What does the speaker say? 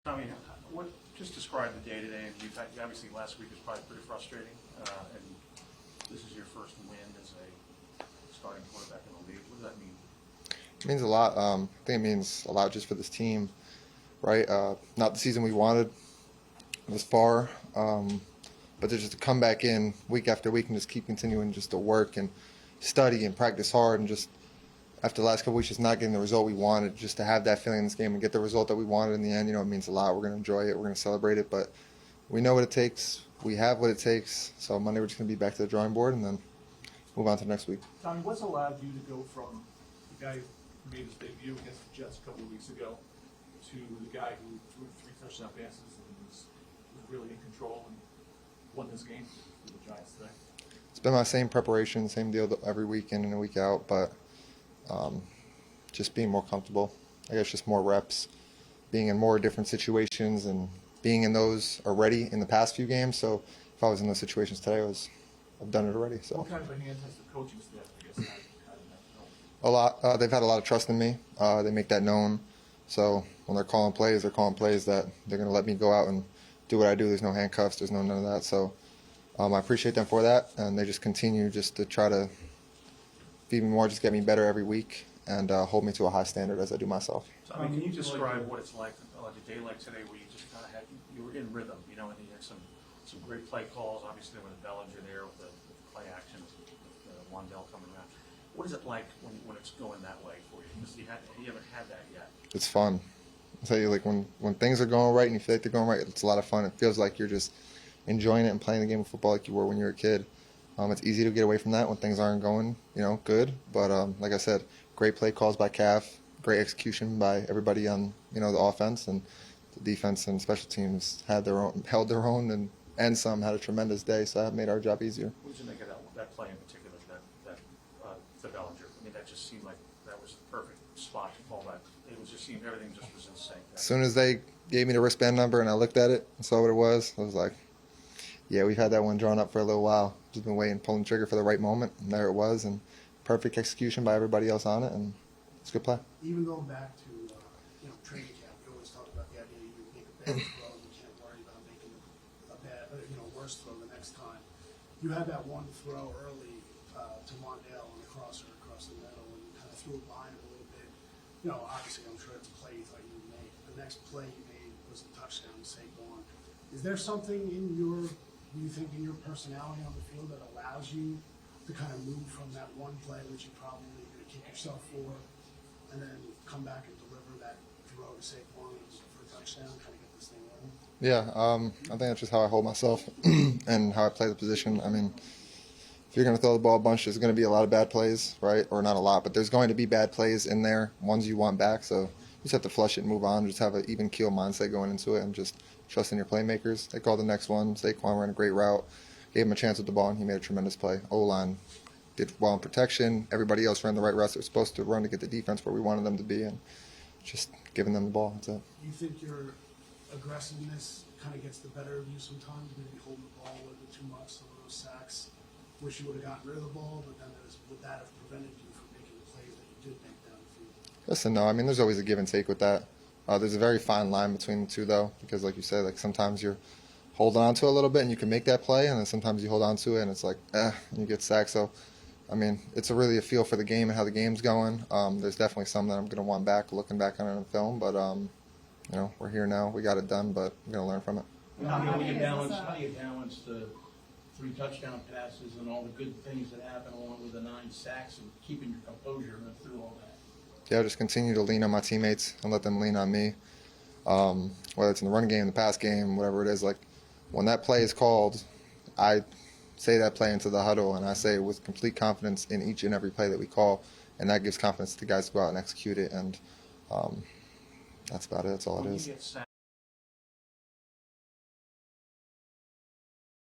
Tommy, just describe the day today. Obviously, last week was probably pretty frustrating, and this is your first win as a starting quarterback in the league. What does that mean? It means a lot. I think it means a lot just for this team, right? Not the season we wanted this far, but just to come back in week after week and just keep continuing just to work and study and practice hard, and just after the last couple weeks just not getting the result we wanted, just to have that feeling in this game and get the result that we wanted in the end, it means a lot. We're going to enjoy it. We're going to celebrate it, but we know what it takes. We have what it takes. So Monday we're just going to be back to the drawing board and then move on to next week. Tommy, what's allowed you to go from the guy who made his debut against the Jets a couple of weeks ago to the guy who threw 3 touchdown passes and was really in control and won this game for the Giants today? It's been my same preparation, same deal every week in and a week out, but just being more comfortable. I guess just more reps, being in more different situations and being in those already in the past few games. So if I was in those situations today, I've done it already. So what kind of a hand has the coaching staff, I guess, had in that film? a lot. They've had a lot of trust in me. They make that known. So when they're calling plays that they're going to let me go out and do what I do. There's no handcuffs. There's none of that. So I appreciate them for that, and they just continue just to try to feed me more, just get me better every week, and hold me to a high standard as I do myself. So, can you describe what it's like a day like today, where you just kind of you were in rhythm, and you had some great play calls, obviously with Bellinger there, with the play action, with Wandell coming around. What is it like when it's going that way for you? Because you haven't had that yet. It's fun. I'll tell you, like when things are going right and you feel like they're going right, it's a lot of fun. It feels like you're just enjoying it and playing the game of football like you were when you were a kid. It's easy to get away from that when things aren't going, good. But like I said, great play calls by CAF, great execution by everybody on, the offense, and the defense and special teams held their own, and some had a tremendous day. So that made our job easier. What did you make of that play in particular, the Bellinger? That just seemed like that was the perfect spot to call that. Everything just was in sync. As soon as they gave me the wristband number and I looked at it and saw what it was, I was like, yeah, we've had that one drawn up for a little while. Just been waiting, pulling the trigger for the right moment, and there it was, and perfect execution by everybody else on it, and it's a good play. Even going back to training camp, we always talk about the idea you make a bad throw, you can't worry about making a bad, worse throw the next time. You had that one throw early to Wandell on the crosser across the middle, and you kind of threw it behind him a little bit. Obviously, I'm sure it's a play you thought you would make. The next play you made was a touchdown to Saquon. Is there something in your personality on the field that allows you to kind of move from that one play, which you probably going to kick yourself for, and then come back and deliver that throw to Saquon for a touchdown, kind of get this thing rolling? Yeah, I think that's just how I hold myself and how I play the position. I mean, if you're going to throw the ball a bunch, there's going to be a lot of bad plays, right? Or not a lot, but there's going to be bad plays in there, ones you want back. So you just have to flush it and move on. Just have an even keel mindset going into it and just trust in your playmakers. They called the next one. Saquon ran a great route, gave him a chance with the ball, and he made a tremendous play. O-line did well in protection. Everybody else ran the right routes they're supposed to run to get the defense where we wanted them to be, and just giving them the ball. That's it. Do you think your aggressiveness kind of gets the better of you sometimes? Maybe holding the ball a little bit too much, some of those sacks. Wish you would have gotten rid of the ball, but then would that have prevented you from making the plays that you did make down the field? Listen, no. I mean, there's always a give and take with that. There's a very fine line between the two, though, because like you said, like sometimes you're holding on to it a little bit and you can make that play, and then sometimes you hold on to it and it's like, and you get sacked. So, I mean, it's really a feel for the game and how the game's going. There's definitely some that I'm going to want back, looking back on it in film, but, we're here now. We got it done, but we're going to learn from it. How do you balance the 3 touchdown passes and all the good things that happen along with the 9 sacks and keeping your composure through all that? Yeah, just continue to lean on my teammates and let them lean on me. Whether it's in the run game, the pass game, whatever it is, like when that play is called, I say that play into the huddle, and I say it with complete confidence in each and every play that we call, and that gives confidence to the guys to go out and execute it, and that's about it. That's all it is. When you get sacked,